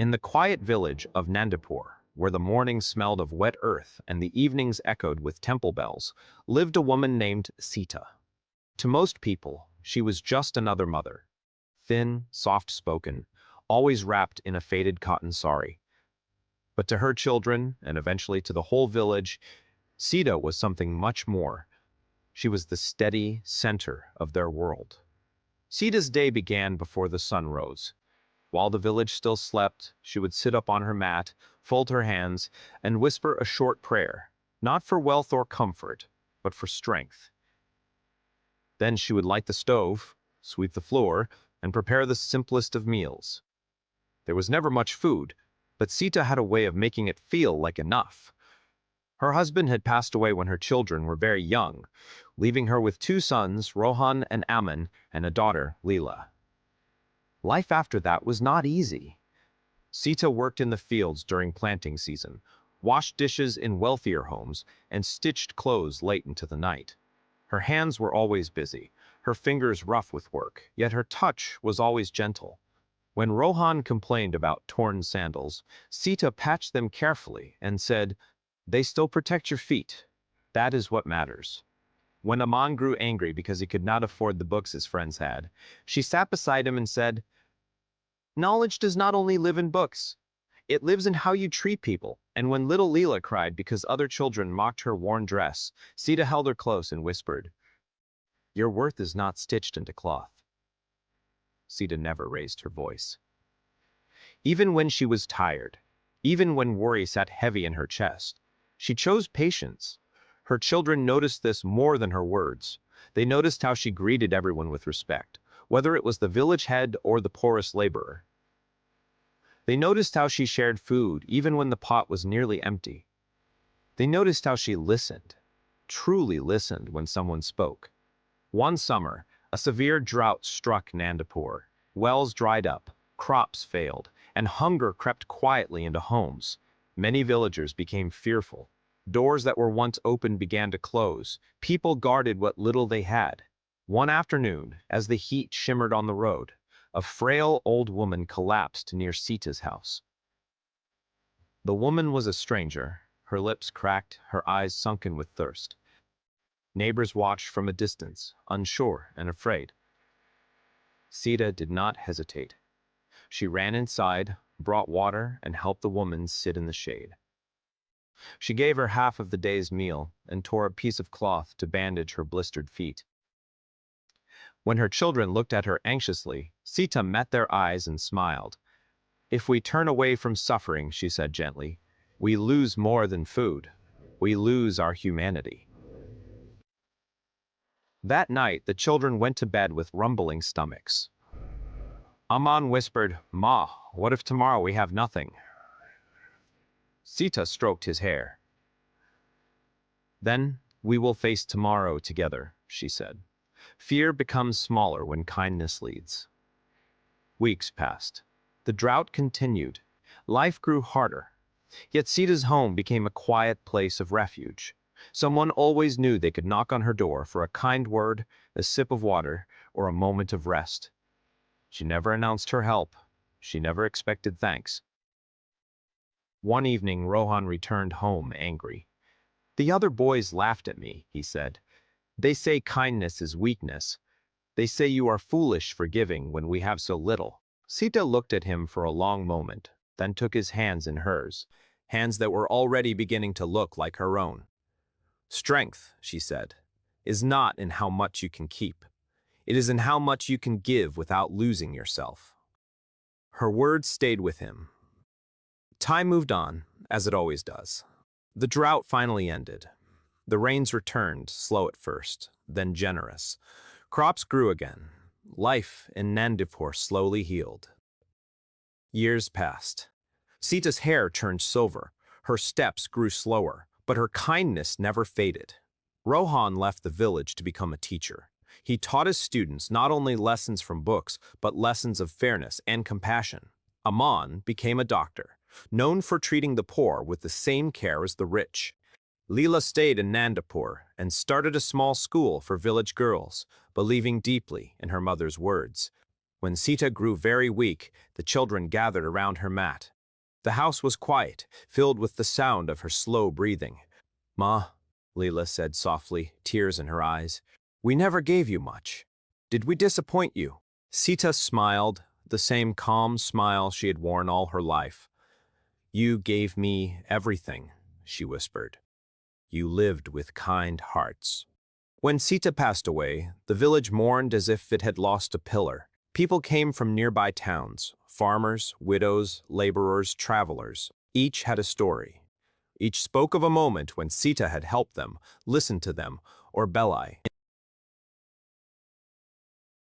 In the quiet village of Nandipur, where the mornings smelled of wet earth and the evenings echoed with temple bells, lived a woman named Sita. To most people, she was just another mother, thin, soft-spoken, always wrapped in a faded cotton sari. But to her children, and eventually to the whole village, Sita was something much more. She was the steady center of their world. Sita's day began before the sun rose. While the village still slept, she would sit up on her mat, fold her hands, and whisper a short prayer, not for wealth or comfort, but for strength. Then she would light the stove, sweep the floor, and prepare the simplest of meals. There was never much food, but Sita had a way of making it feel like enough. Her husband had passed away when her children were very young, leaving her with two sons, Rohan and Aman, and a daughter, Leela. Life after that was not easy. Sita worked in the fields during planting season, washed dishes in wealthier homes, and stitched clothes late into the night. Her hands were always busy, her fingers rough with work, yet her touch was always gentle. When Rohan complained about torn sandals, Sita patched them carefully and said, "They still protect your feet. That is what matters." When Aman grew angry because he could not afford the books his friends had, she sat beside him and said, "Knowledge does not only live in books. It lives in how you treat people." And when little Leela cried because other children mocked her worn dress, Sita held her close and whispered, "Your worth is not stitched into cloth." Sita never raised her voice. Even when she was tired, even when worry sat heavy in her chest, she chose patience. Her children noticed this more than her words. They noticed how she greeted everyone with respect, whether it was the village head or the poorest laborer. They noticed how she shared food even when the pot was nearly empty. They noticed how she listened, truly listened when someone spoke. One summer, a severe drought struck Nandipur. Wells dried up, crops failed, and hunger crept quietly into homes. Many villagers became fearful. Doors that were once open began to close. People guarded what little they had. One afternoon, as the heat shimmered on the road, a frail old woman collapsed near Sita's house. The woman was a stranger, her lips cracked, her eyes sunken with thirst. Neighbors watched from a distance, unsure and afraid. Sita did not hesitate. She ran inside, brought water, and helped the woman sit in the shade. She gave her half of the day's meal and tore a piece of cloth to bandage her blistered feet. When her children looked at her anxiously, Sita met their eyes and smiled. "If we turn away from suffering," she said gently, "we lose more than food. We lose our humanity." That night, the children went to bed with rumbling stomachs. Aman whispered, "Ma, what if tomorrow we have nothing?" Sita stroked his hair. "Then we will face tomorrow together," she said. "Fear becomes smaller when kindness leads." Weeks passed. The drought continued. Life grew harder. Yet Sita's home became a quiet place of refuge. Someone always knew they could knock on her door for a kind word, a sip of water, or a moment of rest. She never announced her help. She never expected thanks. One evening, Rohan returned home angry. "The other boys laughed at me," he said. "They say kindness is weakness. They say you are foolish for giving when we have so little." Sita looked at him for a long moment, then took his hands in hers, hands that were already beginning to look like her own. "Strength," she said, "is not in how much you can keep. It is in how much you can give without losing yourself." Her words stayed with him. Time moved on, as it always does. The drought finally ended. The rains returned, slow at first, then generous. Crops grew again. Life in Nandipur slowly healed. Years passed. Sita's hair turned silver. Her steps grew slower, but her kindness never faded. Rohan left the village to become a teacher. He taught his students not only lessons from books, but lessons of fairness and compassion. Aman became a doctor, known for treating the poor with the same care as the rich. Leela stayed in Nandipur and started a small school for village girls, believing deeply in her mother's words. When Sita grew very weak, the children gathered around her mat. The house was quiet, filled with the sound of her slow breathing. "Ma," Leela said softly, tears in her eyes, "we never gave you much. Did we disappoint you?" Sita smiled, the same calm smile she had worn all her life. "You gave me everything," she whispered. "You lived with kind hearts." When Sita passed away, the village mourned as if it had lost a pillar. People came from nearby towns, farmers, widows, laborers, travelers. Each had a story. Each spoke of a moment when Sita had helped them, listened to them, or Belai